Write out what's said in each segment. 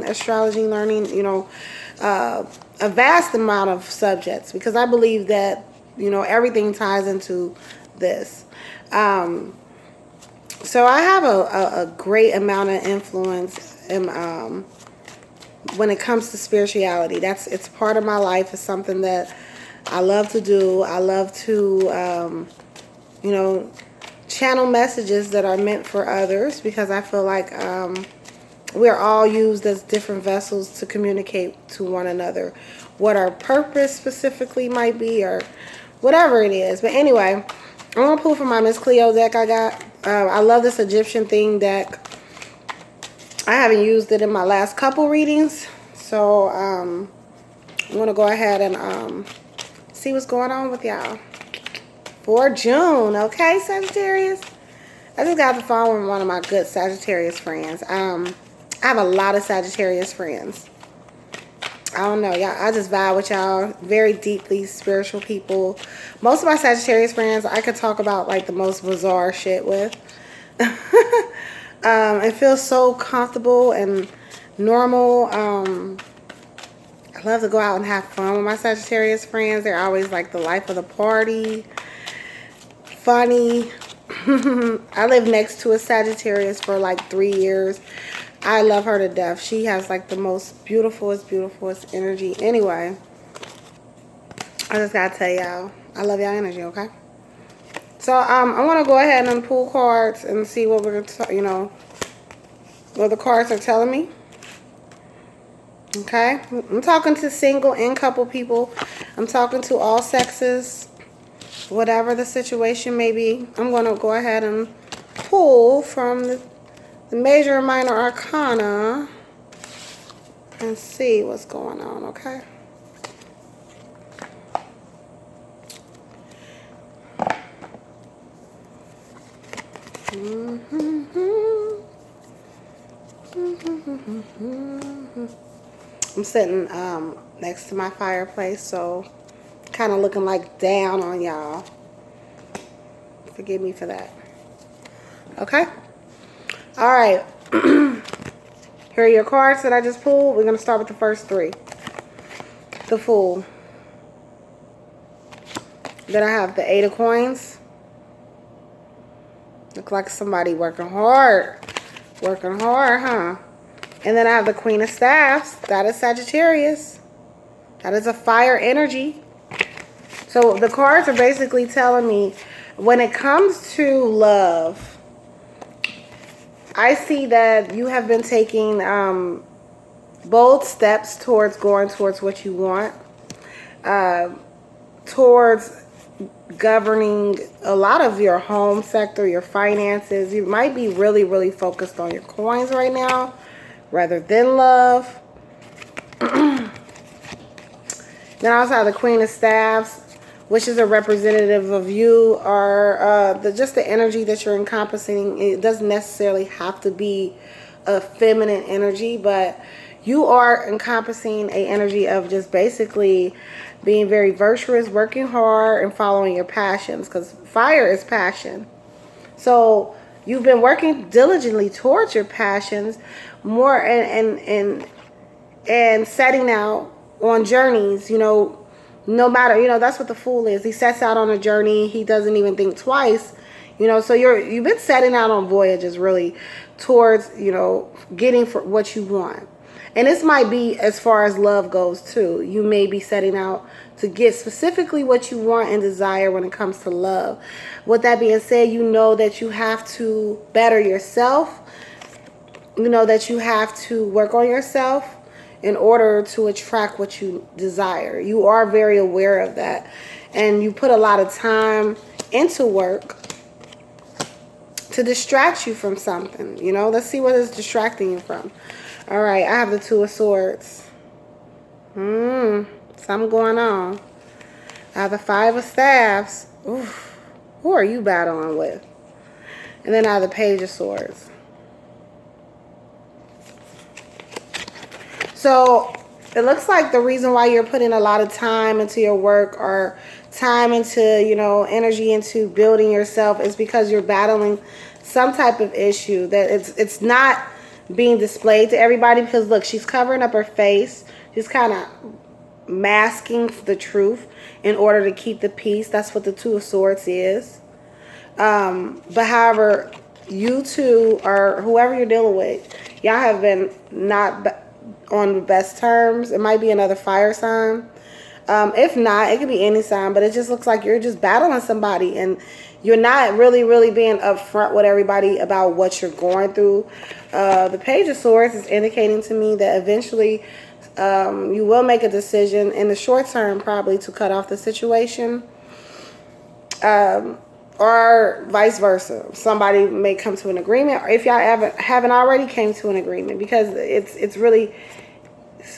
astrology, learning, a vast amount of subjects, because I believe that, everything ties into this. So I have a great amount of influence when it comes to spirituality. It's part of my life. It's something that I love to do. I love to, channel messages that are meant for others, because I feel like we're all used as different vessels to communicate to one another. What our purpose specifically might be, or whatever it is. But anyway, I'm going to pull from my Miss Cleo deck I got. I love this Egyptian theme deck. I haven't used it in my last couple readings. So I'm going to go ahead and see what's going on with y'all for June. Okay, Sagittarius? I just got the phone with one of my good Sagittarius friends. I have a lot of Sagittarius friends. I don't know, y'all. I just vibe with y'all. Very deeply spiritual people. Most of my Sagittarius friends, I could talk about like the most bizarre shit with. It feels so comfortable and normal. I love to go out and have fun with my Sagittarius friends. They're always like the life of the party. Funny. I lived next to a Sagittarius for like 3 years. I love her to death. She has like the most beautifulest energy. Anyway, I just gotta tell y'all, I love y'all energy, okay? So I'm gonna go ahead and pull cards and see what we're gonna, what the cards are telling me. Okay, I'm talking to single and couple people. I'm talking to all sexes, whatever the situation may be. I'm gonna go ahead and pull from the major and minor arcana and see what's going on, okay? I'm sitting next to my fireplace, so kind of looking like down on y'all. Forgive me for that. Okay? All right. Here are your cards that I just pulled. We're going to start with the first three. The Fool. Then I have the Eight of Coins. Look like somebody working hard. Working hard, huh? And then I have the Queen of Staffs. That is Sagittarius. That is a fire energy. So the cards are basically telling me when it comes to love, I see that you have been taking bold steps towards going towards what you want. Towards governing a lot of your home sector, your finances. You might be really focused on your coins right now rather than love. Then I also have the Queen of Staffs, which is a representative of you, or just the energy that you're encompassing. It doesn't necessarily have to be a feminine energy, but you are encompassing a energy of just basically being very virtuous, working hard, and following your passions, because fire is passion. So you've been working diligently towards your passions more, and setting out on journeys, no matter, that's what the Fool is. He sets out on a journey. He doesn't even think twice, so you've been setting out on voyages really towards, getting for what you want. And this might be as far as love goes too. You may be setting out to get specifically what you want and desire when it comes to love. With that being said, you know that you have to better yourself. You know that you have to work on yourself in order to attract what you desire. You are very aware of that. And you put a lot of time into work to distract you from something. Let's see what is distracting you from. All right, I have the Two of Swords. Something going on. I have the Five of Staffs. Oof. Who are you battling with? And then I have the Page of Swords. So it looks like the reason why you're putting a lot of time into your work, or time into, energy into building yourself, is because you're battling some type of issue that it's not being displayed to everybody, because look, she's covering up her face. She's kind of masking the truth in order to keep the peace. That's what the Two of Swords is. But however, you two, or whoever you're dealing with, y'all have been not on the best terms. It might be another fire sign. If not, it could be any sign, but it just looks like you're just battling somebody and you're not really being upfront with everybody about what you're going through. The Page of Swords is indicating to me that eventually you will make a decision in the short term, probably, to cut off the situation. Or vice versa. Somebody may come to an agreement, or if y'all haven't already came to an agreement, because it's really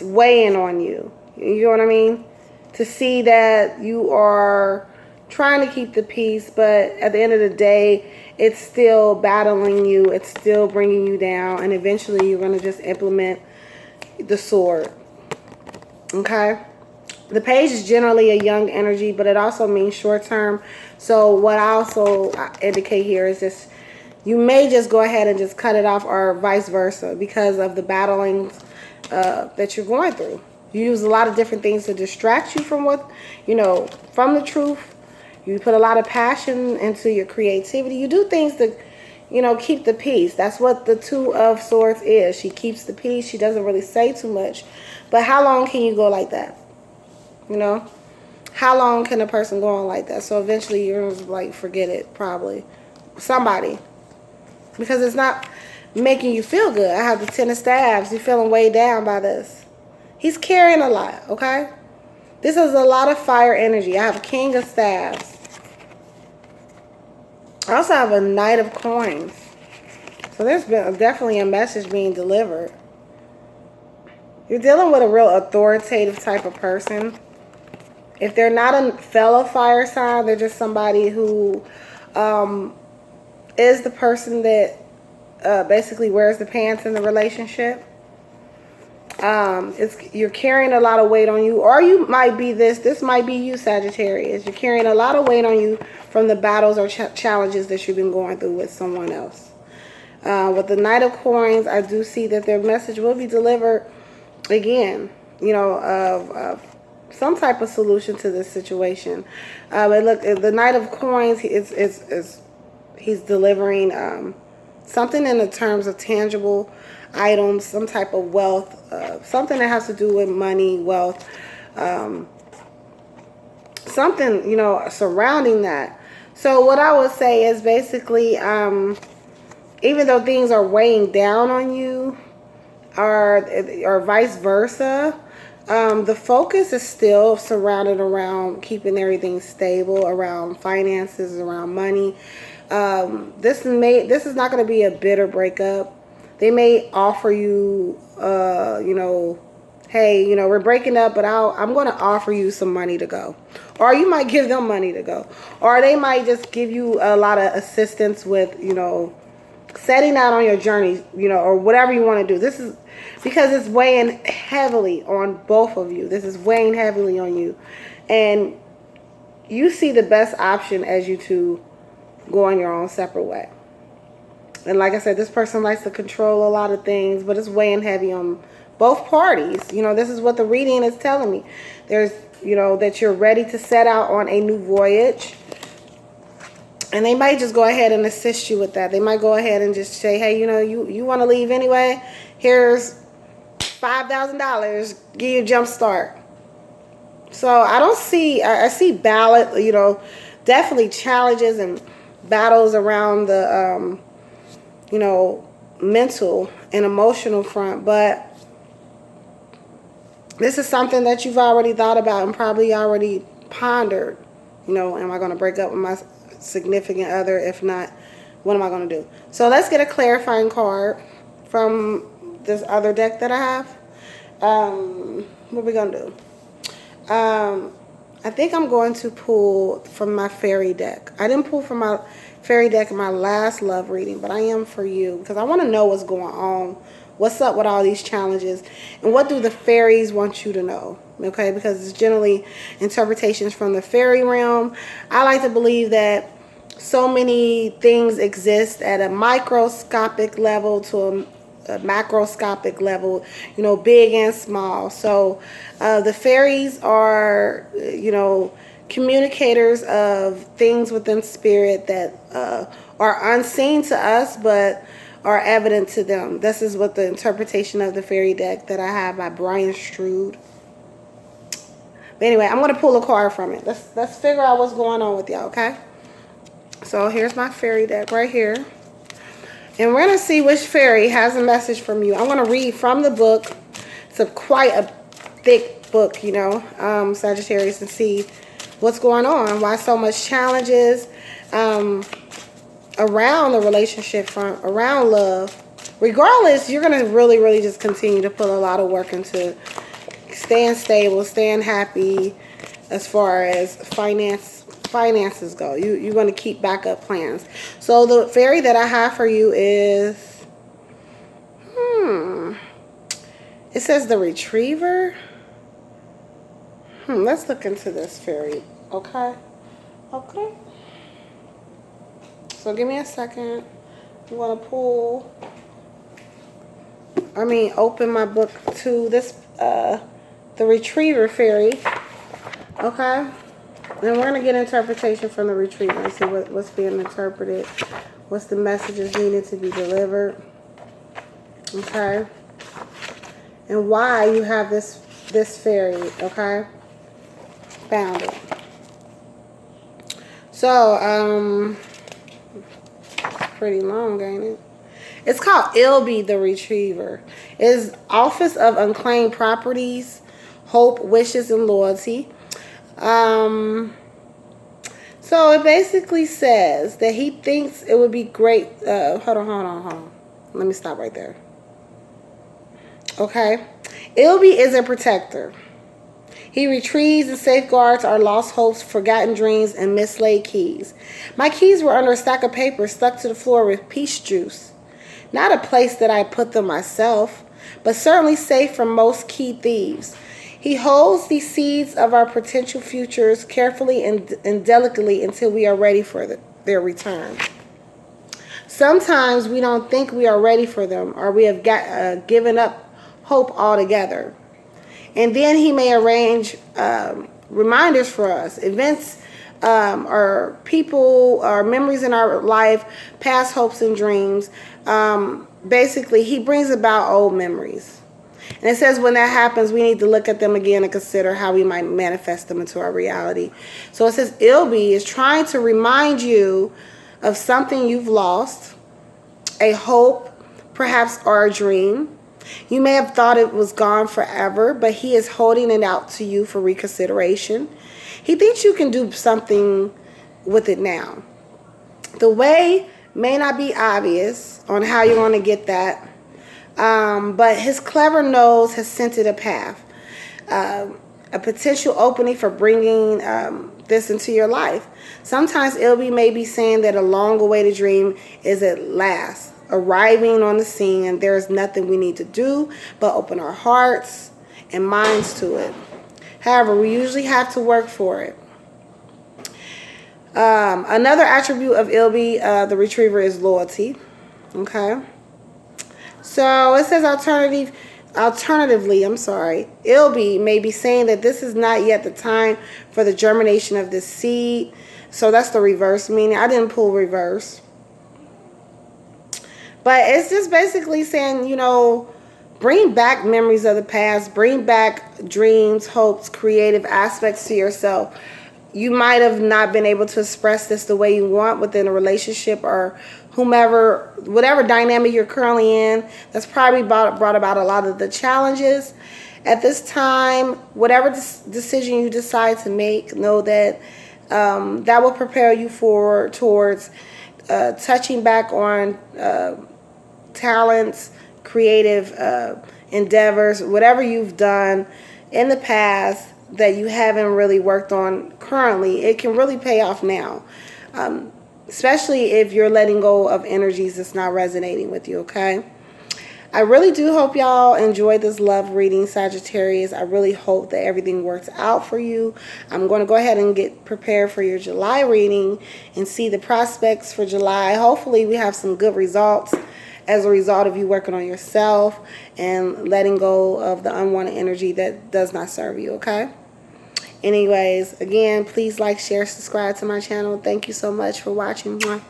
weighing on you. You know what I mean? To see that you are trying to keep the peace, but at the end of the day, it's still battling you. It's still bringing you down, and eventually you're going to just implement the sword. Okay? The page is generally a young energy, but it also means short term. So what I also indicate here is just, you may just go ahead and just cut it off, or vice versa, because of the battling that you're going through. You use a lot of different things to distract you from what, from the truth. You put a lot of passion into your creativity. You do things to, keep the peace. That's what the Two of Swords is. She keeps the peace. She doesn't really say too much. But how long can you go like that? How long can a person go on like that? So eventually you're like, forget it, probably. Somebody. Because it's not making you feel good. I have the Ten of Staves. You're feeling weighed down by this. He's carrying a lot, okay? This is a lot of fire energy. I have King of Staves. I also have a Knight of Coins. So there's been definitely a message being delivered. You're dealing with a real authoritative type of person. If they're not a fellow fire sign, they're just somebody who is the person that basically wears the pants in the relationship. You're carrying a lot of weight on you, or you might be this might be you, Sagittarius. You're carrying a lot of weight on you from the battles or challenges that you've been going through with someone else. With the Knight of Coins, I do see that their message will be delivered again, of some type of solution to this situation. But look, the Knight of Coins he's delivering something in the terms of tangible items, some type of wealth, something that has to do with money, wealth, something, surrounding that. So what I would say is basically, even though things are weighing down on you, or vice versa, the focus is still surrounded around keeping everything stable, around finances, around money. This is not going to be a bitter breakup. They may offer you, hey, we're breaking up, but I'm going to offer you some money to go. Or you might give them money to go. Or they might just give you a lot of assistance with, setting out on your journey, or whatever you want to do. This is because it's weighing heavily on both of you. This is weighing heavily on you. And you see the best option as you two go on your own separate way. And like I said, this person likes to control a lot of things, but it's weighing heavy on both parties. This is what the reading is telling me. There's, that you're ready to set out on a new voyage. And they might just go ahead and assist you with that. They might go ahead and just say, hey, you want to leave anyway? Here's $5,000. Give you a jump start. So I see ballot, definitely challenges and battles around the, mental and emotional front. But this is something that you've already thought about and probably already pondered. Am I going to break up with my significant other? If not, what am I going to do? So let's get a clarifying card from this other deck that I have. What are we going to do? I think I'm going to pull from my fairy deck. I didn't pull from my fairy deck in my last love reading, but I am for you because I want to know what's going on. What's up with all these challenges? And what do the fairies want you to know? Okay, because it's generally interpretations from the fairy realm. I like to believe that so many things exist at a microscopic level to macroscopic level, you know, big and small. So the fairies are, you know, communicators of things within spirit that are unseen to us, but are evident to them. This is what the interpretation of the fairy deck that I have by Brian Stroud. But anyway, I'm going to pull a card from it. Let's figure out what's going on with y'all, okay? So here's my fairy deck right here. And we're going to see which fairy has a message from you. I'm going to read from the book. It's quite a thick book, you know, Sagittarius, and see what's going on. Why so much challenges around the relationship front, around love. Regardless, you're going to really just continue to put a lot of work into staying stable, staying happy as far as finances go. You're going to keep backup plans. So the fairy that I have for you is, it says the Retriever. Let's look into this fairy, okay? Okay. So give me a second. I'm going to open my book to this, the Retriever fairy, okay? And we're going to get interpretation from the Retriever and see what's being interpreted, what's the messages needed to be delivered, okay? And why you have this fairy, okay? Found it. So, it's pretty long, ain't it? It's called Ilby the Retriever. It's Office of Unclaimed Properties, Hope, Wishes, and Loyalty. So it basically says that he thinks it would be great. Hold on. Let me stop right there. Okay. Ilby is a protector. He retrieves and safeguards our lost hopes, forgotten dreams, and mislaid keys. My keys were under a stack of paper stuck to the floor with peach juice. Not a place that I put them myself, but certainly safe from most key thieves. He holds these seeds of our potential futures carefully and delicately until we are ready for their return. Sometimes we don't think we are ready for them, or we have given up hope altogether. And then he may arrange reminders for us, events or people or memories in our life, past hopes and dreams. Basically, he brings about old memories. And it says when that happens, we need to look at them again and consider how we might manifest them into our reality. So it says Ilby is trying to remind you of something you've lost, a hope, perhaps, or a dream. You may have thought it was gone forever, but he is holding it out to you for reconsideration. He thinks you can do something with it now. The way may not be obvious on how you're going to get that, but his clever nose has scented a path, a potential opening for bringing this into your life. Sometimes Ilby may be saying that a long-awaited dream is at last arriving on the scene, and there is nothing we need to do but open our hearts and minds to it. However, we usually have to work for it. Another attribute of Ilby, the Retriever, is loyalty. Okay. So it says alternatively, Ilby may be saying that this is not yet the time for the germination of this seed. So that's the reverse meaning. I didn't pull reverse. But it's just basically saying, you know, bring back memories of the past, bring back dreams, hopes, creative aspects to yourself. You might have not been able to express this the way you want within a relationship or whomever, whatever dynamic you're currently in. That's probably brought about a lot of the challenges. At this time, whatever decision you decide to make, know that that will prepare you towards touching back on talents, creative endeavors, whatever you've done in the past that you haven't really worked on currently. It can really pay off now, especially if you're letting go of energies that's not resonating with you, okay? I really do hope y'all enjoyed this love reading, Sagittarius. I really hope that everything works out for you. I'm going to go ahead and get prepared for your July reading and see the prospects for July. Hopefully we have some good results as a result of you working on yourself and letting go of the unwanted energy that does not serve you, okay? Anyways, again, please like, share, subscribe to my channel. Thank you so much for watching. Mwah.